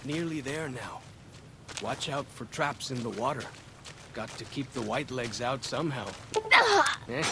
Nearly there now. Watch out for traps in the water. Got to keep the white legs out somehow. Eh?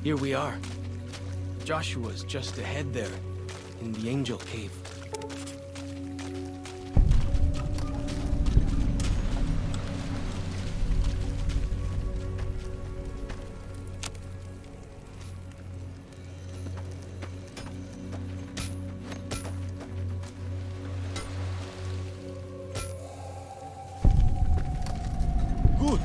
Here we are. Joshua's just ahead there, in the Angel Cave. Good.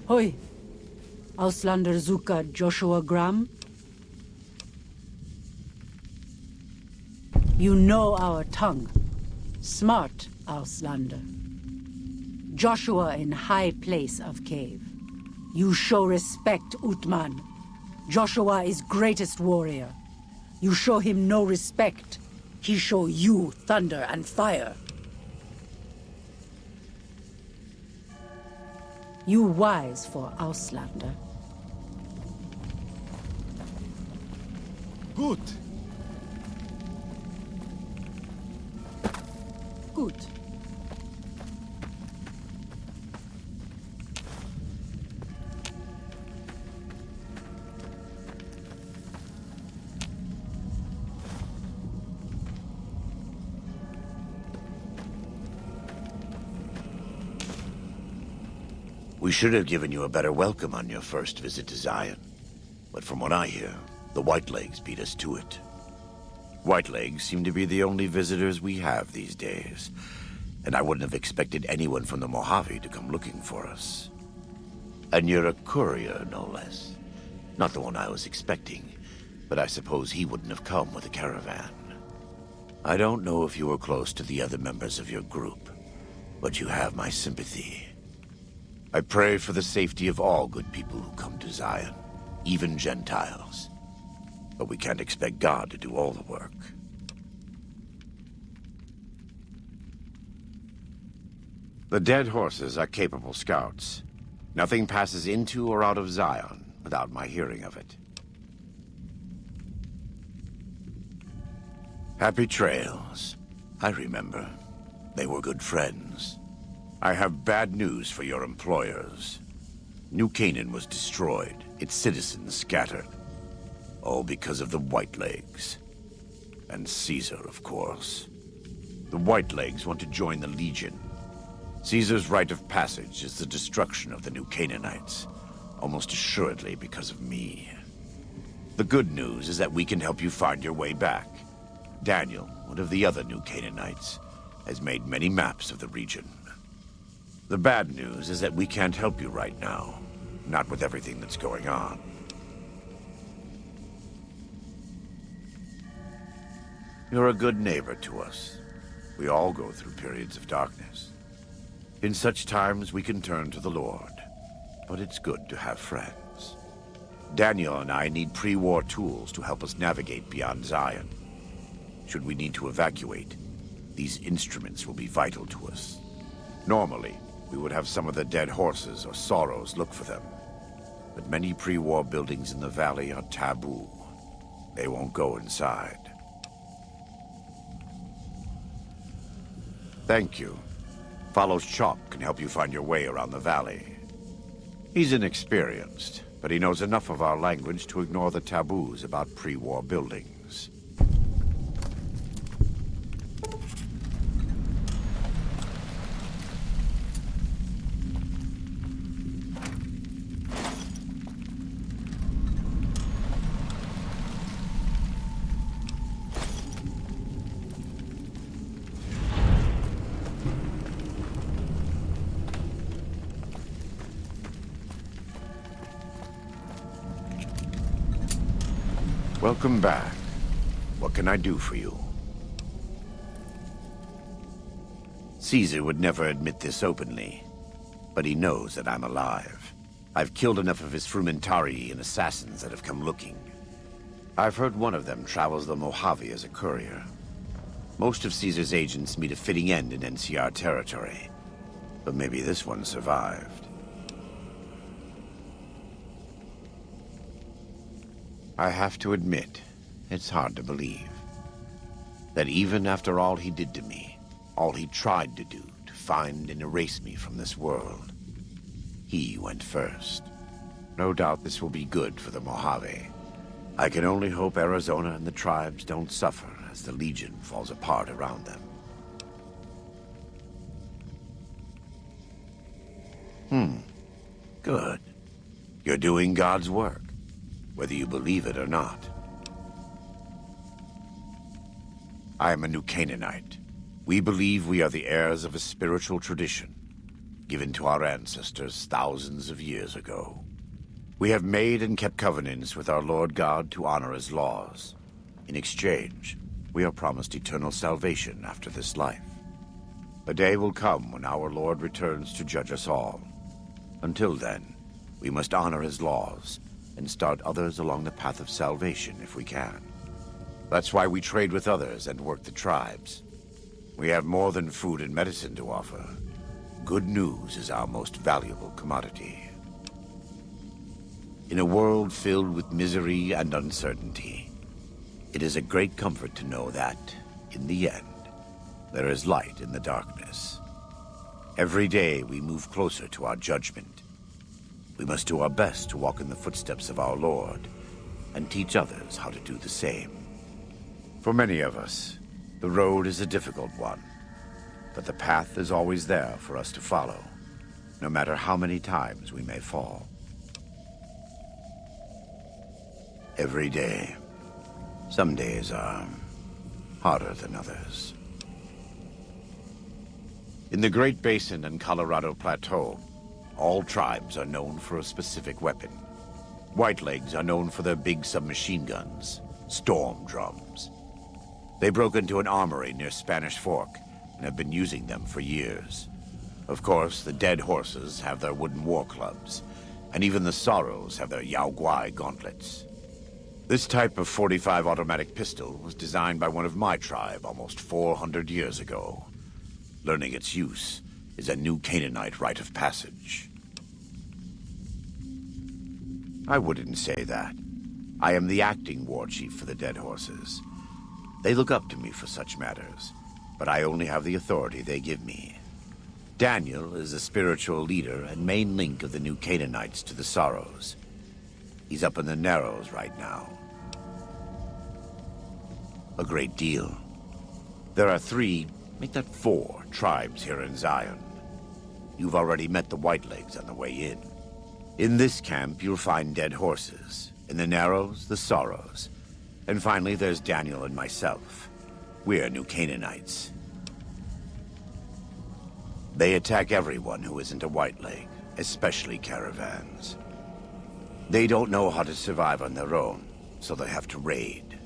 Hoi. Auslander Zuka Joshua Graham. You know our tongue. Smart, Auslander. Joshua in high place of cave. You show respect, Utman. Joshua is greatest warrior. You show him no respect. He show you thunder and fire. You wise for Auslander. Good. Good. We should have given you a better welcome on your first visit to Zion. But from what I hear, the Whitelegs beat us to it. Whitelegs seem to be the only visitors we have these days, and I wouldn't have expected anyone from the Mojave to come looking for us. And you're a courier, no less. Not the one I was expecting, but I suppose he wouldn't have come with a caravan. I don't know if you were close to the other members of your group, but you have my sympathy. I pray for the safety of all good people who come to Zion, even Gentiles. But we can't expect God to do all the work. The dead horses are capable scouts. Nothing passes into or out of Zion without my hearing of it. Happy trails. I remember. They were good friends. I have bad news for your employers. New Canaan was destroyed, its citizens scattered. All because of the Whitelegs. And Caesar, of course. The Whitelegs want to join the Legion. Caesar's rite of passage is the destruction of the New Canaanites, almost assuredly because of me. The good news is that we can help you find your way back. Daniel, one of the other New Canaanites, has made many maps of the region. The bad news is that we can't help you right now, not with everything that's going on. You're a good neighbor to us. We all go through periods of darkness. In such times, we can turn to the Lord, but it's good to have friends. Daniel and I need pre-war tools to help us navigate beyond Zion. Should we need to evacuate, these instruments will be vital to us. Normally, we would have some of the dead horses or sorrows look for them. But many pre-war buildings in the valley are taboo. They won't go inside. Thank you. Follows Chalk can help you find your way around the valley. He's inexperienced, but he knows enough of our language to ignore the taboos about pre-war buildings. Welcome back. What can I do for you? Caesar would never admit this openly, but he knows that I'm alive. I've killed enough of his Frumentarii and assassins that have come looking. I've heard one of them travels the Mojave as a courier. Most of Caesar's agents meet a fitting end in NCR territory, but maybe this one survived. I have to admit, it's hard to believe that even after all he did to me, all he tried to do to find and erase me from this world, he went first. No doubt this will be good for the Mojave. I can only hope Arizona and the tribes don't suffer as the Legion falls apart around them. Good. You're doing God's work, whether you believe it or not. I am a New Canaanite. We believe we are the heirs of a spiritual tradition, given to our ancestors thousands of years ago. We have made and kept covenants with our Lord God to honor his laws. In exchange, we are promised eternal salvation after this life. A day will come when our Lord returns to judge us all. Until then, we must honor his laws and start others along the path of salvation if we can. That's why we trade with others and work the tribes. We have more than food and medicine to offer. Good news is our most valuable commodity. In a world filled with misery and uncertainty, it is a great comfort to know that, in the end, there is light in the darkness. Every day we move closer to our judgment. We must do our best to walk in the footsteps of our Lord and teach others how to do the same. For many of us, the road is a difficult one, but the path is always there for us to follow, no matter how many times we may fall. Every day. Some days are harder than others. In the Great Basin and Colorado Plateau, all tribes are known for a specific weapon. Whitelegs are known for their big submachine guns, storm drums. They broke into an armory near Spanish Fork and have been using them for years. Of course, the Dead Horses have their wooden war clubs, and even the Sorrows have their Yao Guai gauntlets. This type of .45 automatic pistol was designed by one of my tribe almost 400 years ago. Learning its use is a New Canaanite rite of passage. I wouldn't say that. I am the acting war chief for the Dead Horses. They look up to me for such matters, but I only have the authority they give me. Daniel is the spiritual leader and main link of the New Canaanites to the Sorrows. He's up in the Narrows right now. A great deal. There are 3, make that 4, tribes here in Zion. You've already met the Whitelegs on the way in. In this camp, you'll find Dead Horses. In the Narrows, the Sorrows. And finally, there's Daniel and myself. We're New Canaanites. They attack everyone who isn't a Whiteleg, especially caravans. They don't know how to survive on their own, so they have to raid.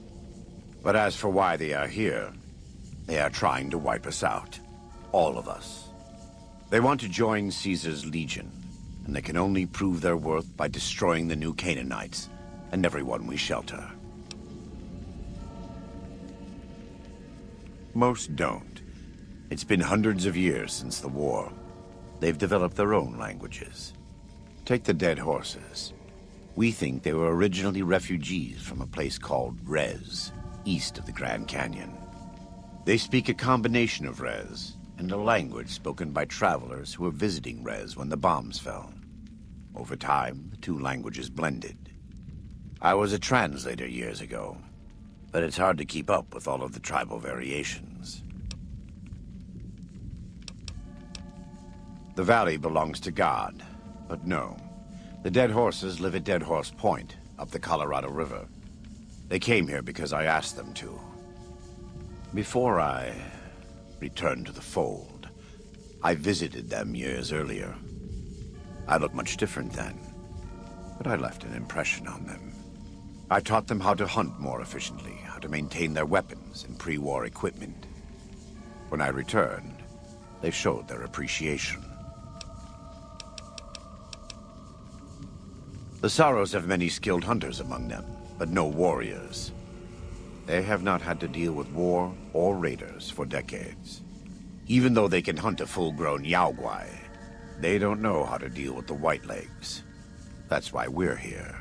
But as for why they are here, they are trying to wipe us out. All of us. They want to join Caesar's Legion, and they can only prove their worth by destroying the New Canaanites and everyone we shelter. Most don't. It's been hundreds of years since the war. They've developed their own languages. Take the Dead Horses. We think they were originally refugees from a place called Rez, east of the Grand Canyon. They speak a combination of Rez and a language spoken by travelers who were visiting Rez when the bombs fell. Over time, the two languages blended. I was a translator years ago, but it's hard to keep up with all of the tribal variations. The valley belongs to God, but no. The dead horses live at Dead Horse Point, up the Colorado River. They came here because I asked them to. Before I returned to the fold, I visited them years earlier. I looked much different then, but I left an impression on them. I taught them how to hunt more efficiently, how to maintain their weapons and pre-war equipment. When I returned, they showed their appreciation. The Sorrows have many skilled hunters among them, but no warriors. They have not had to deal with war or raiders for decades. Even though they can hunt a full-grown Yaoguai, they don't know how to deal with the Whitelegs. That's why we're here.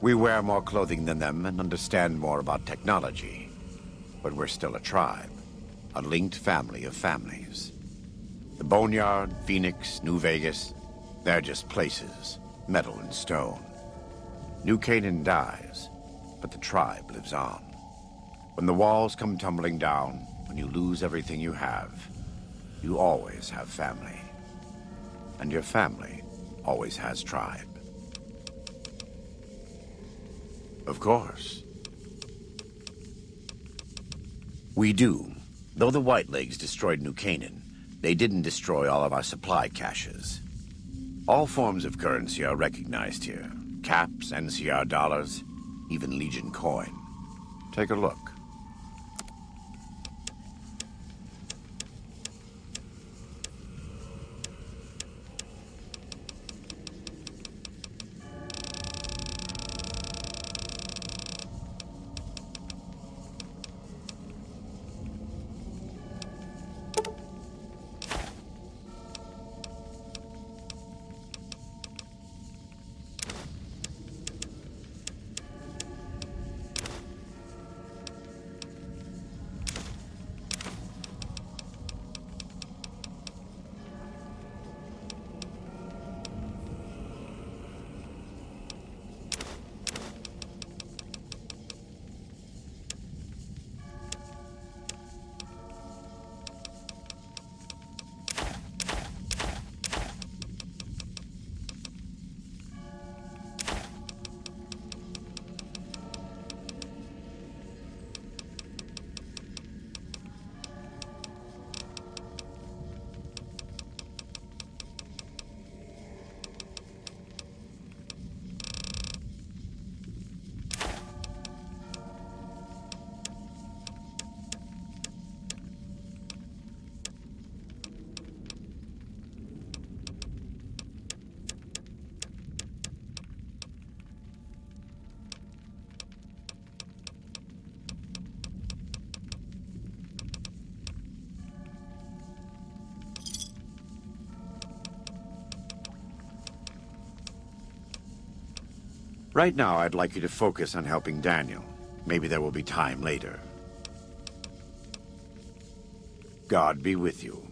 We wear more clothing than them and understand more about technology. But we're still a tribe, a linked family of families. The Boneyard, Phoenix, New Vegas, they're just places, metal and stone. New Canaan dies, but the tribe lives on. When the walls come tumbling down, when you lose everything you always have family. And your family always has tribe. Of course. We do. Though the Whitelegs destroyed New Canaan, they didn't destroy all of our supply caches. All forms of currency are recognized here. Caps, NCR dollars, even Legion coin. Take a look. Right now, I'd like you to focus on helping Daniel. Maybe there will be time later. God be with you.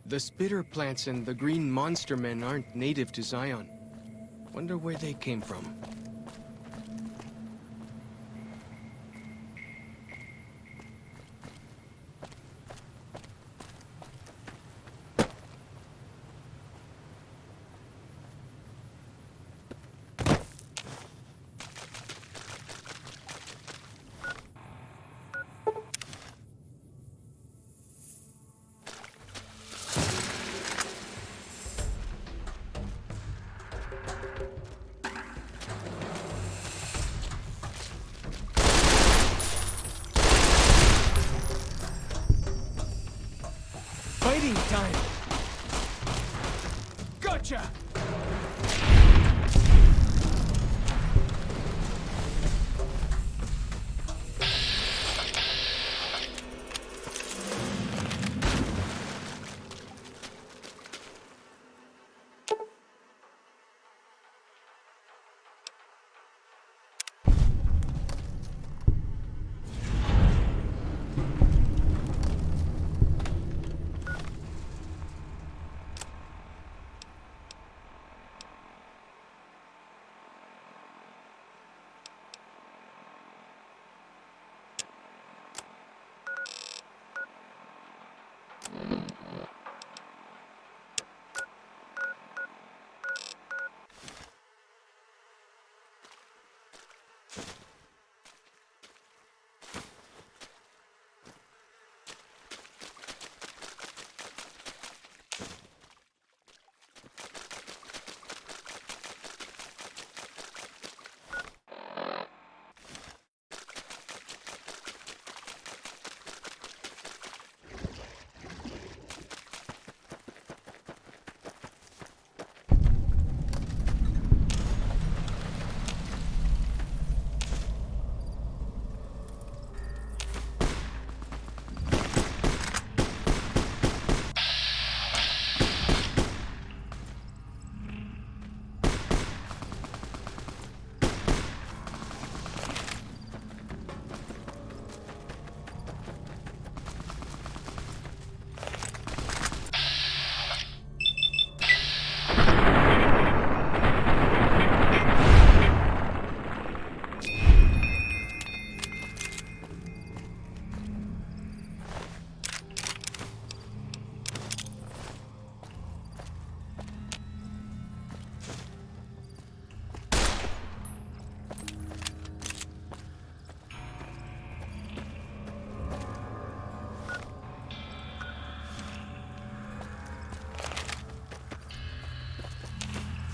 The spitter plants and the green monster men aren't native to Zion. Wonder where they came from. Fighting time! Gotcha!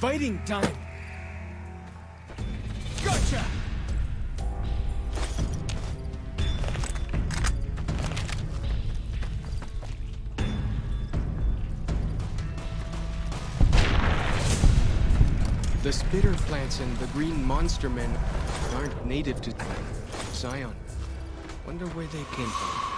Fighting time! Gotcha! The spitter plants and the green monster men aren't native to Zion. Wonder where they came from.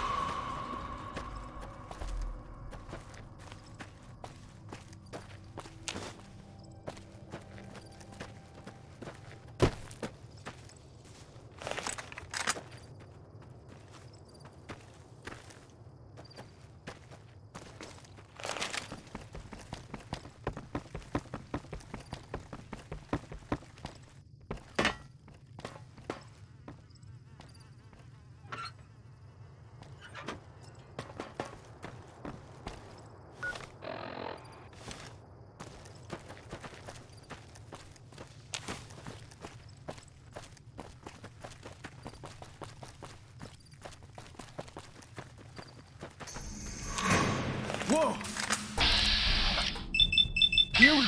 Whoa! Here we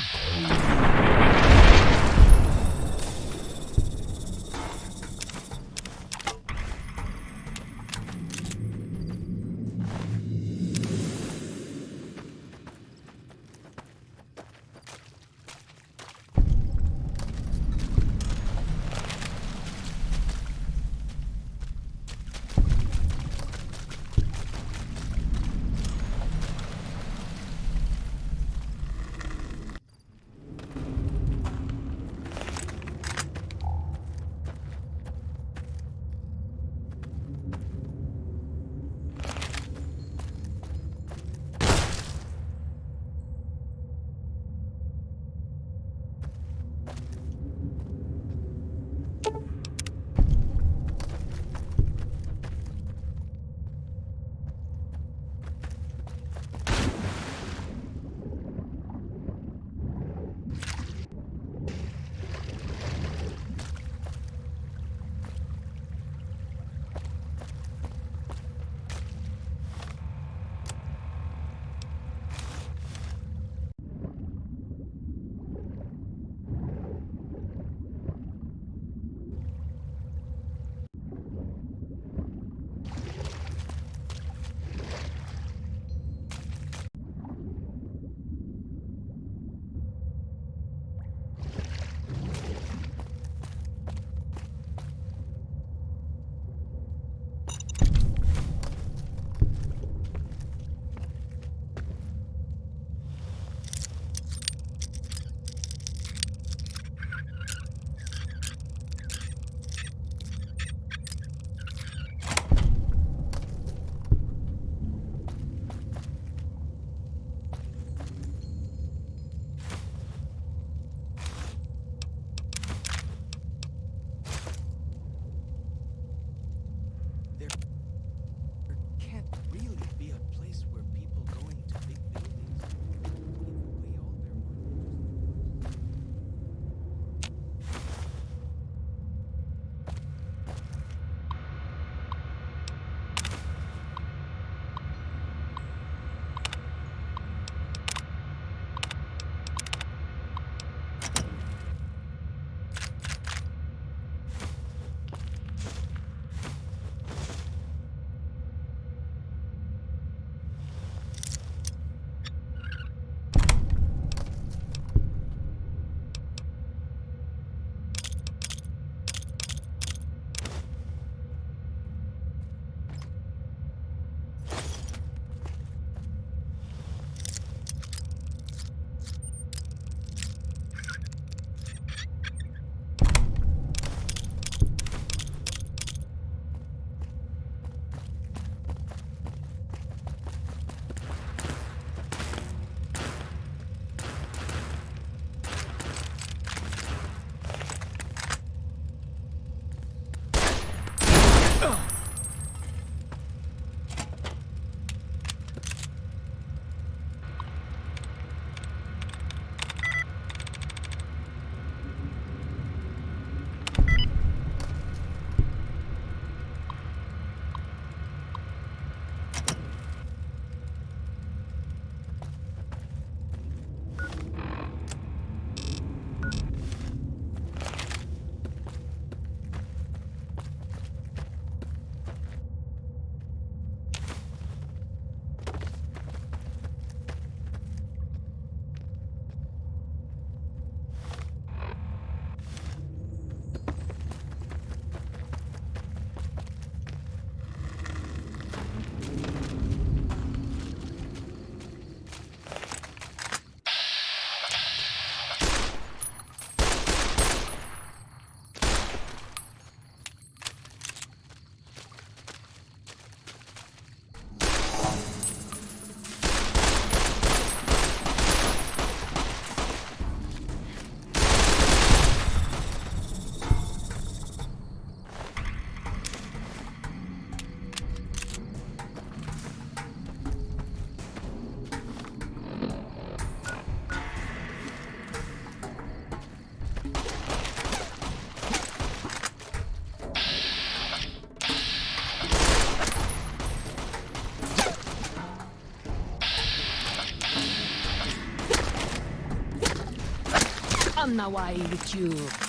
on the way with you.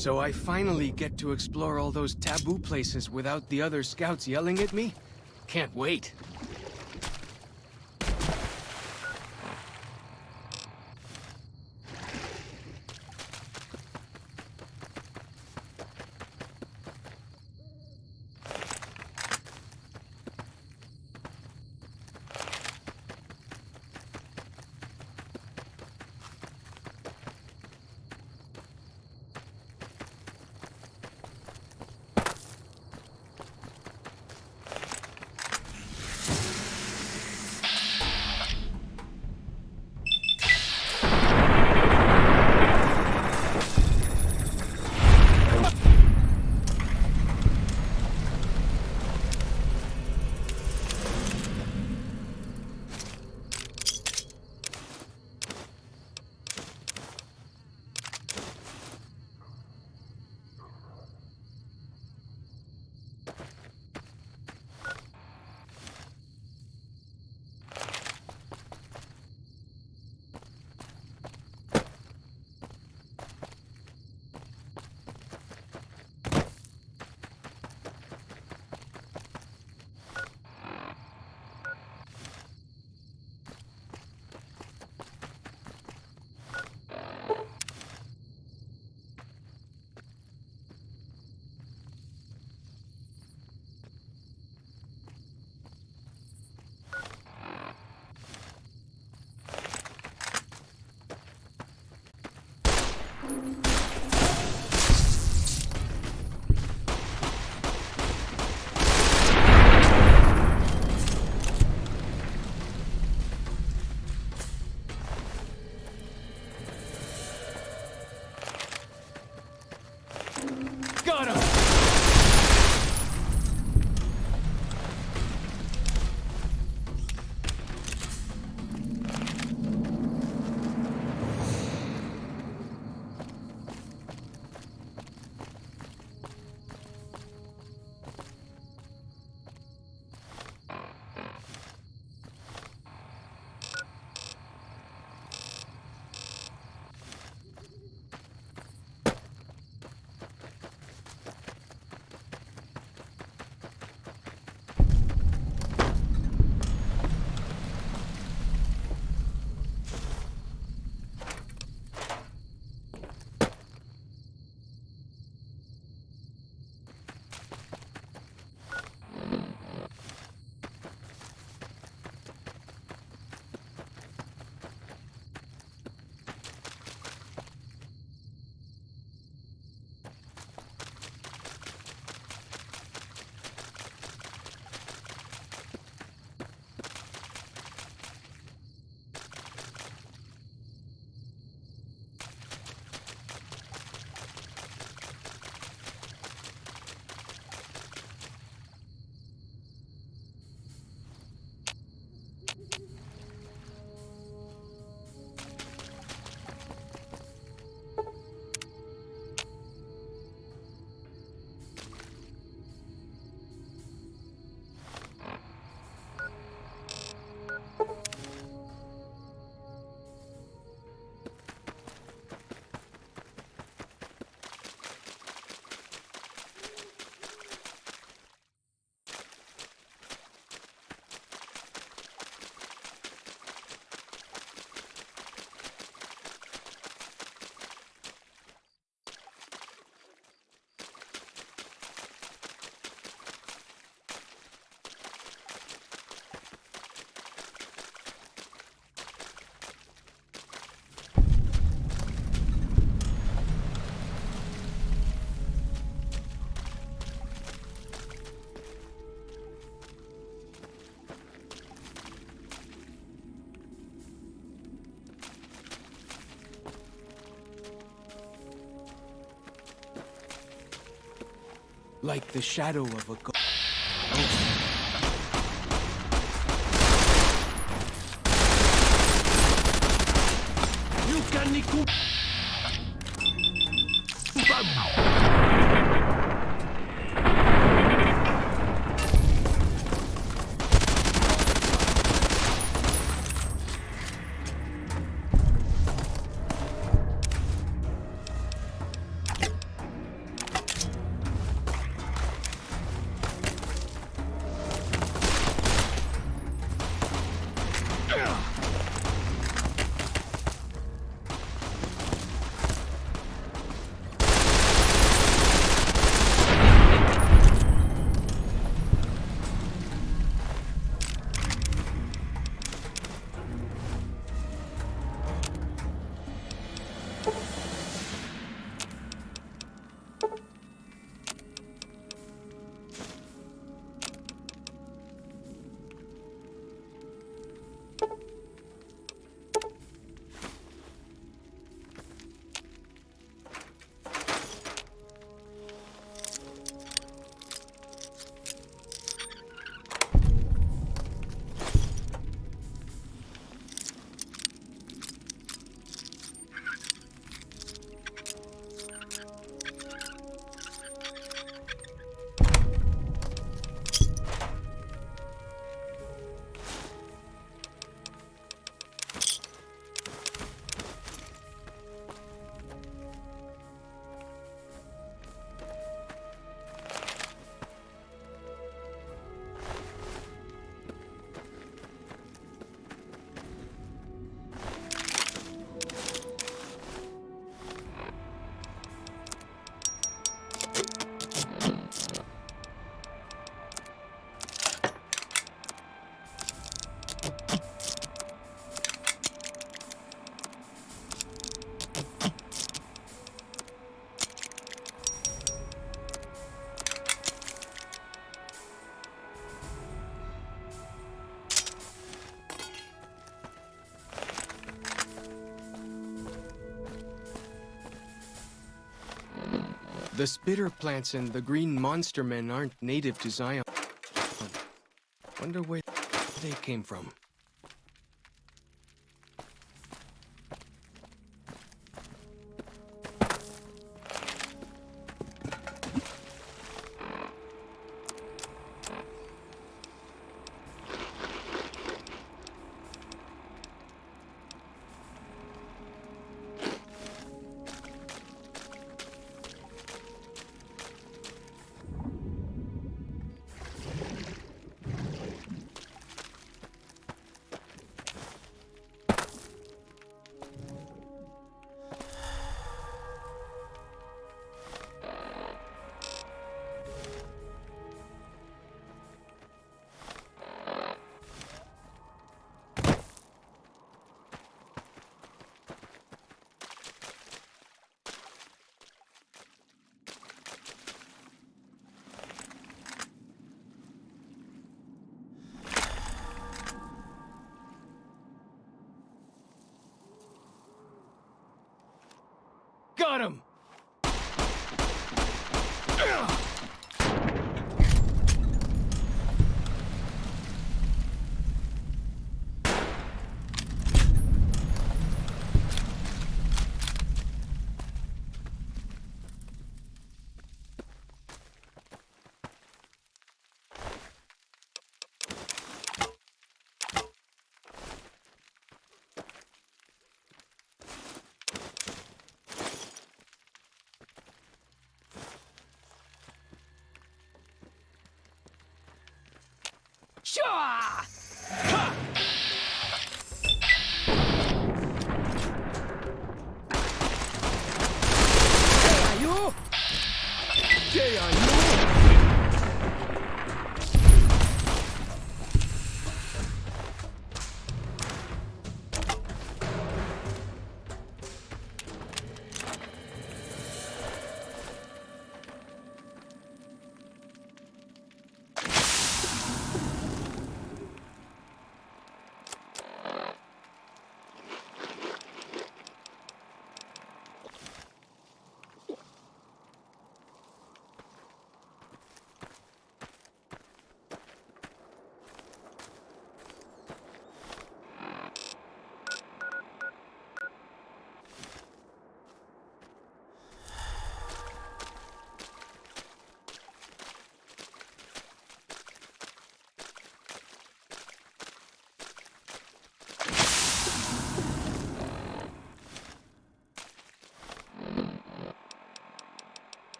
So I finally get to explore all those taboo places without the other scouts yelling at me? Can't wait. Like the shadow of a ghost. You can The spitter plants and the green monster men aren't native to Zion. Wonder where they came from. Got him!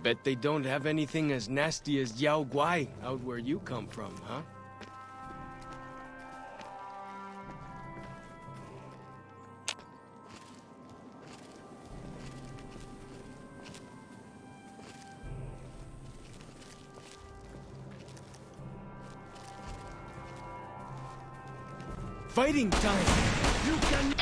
Bet they don't have anything as nasty as Yao Guai out where you come from, huh? Fighting time! You can...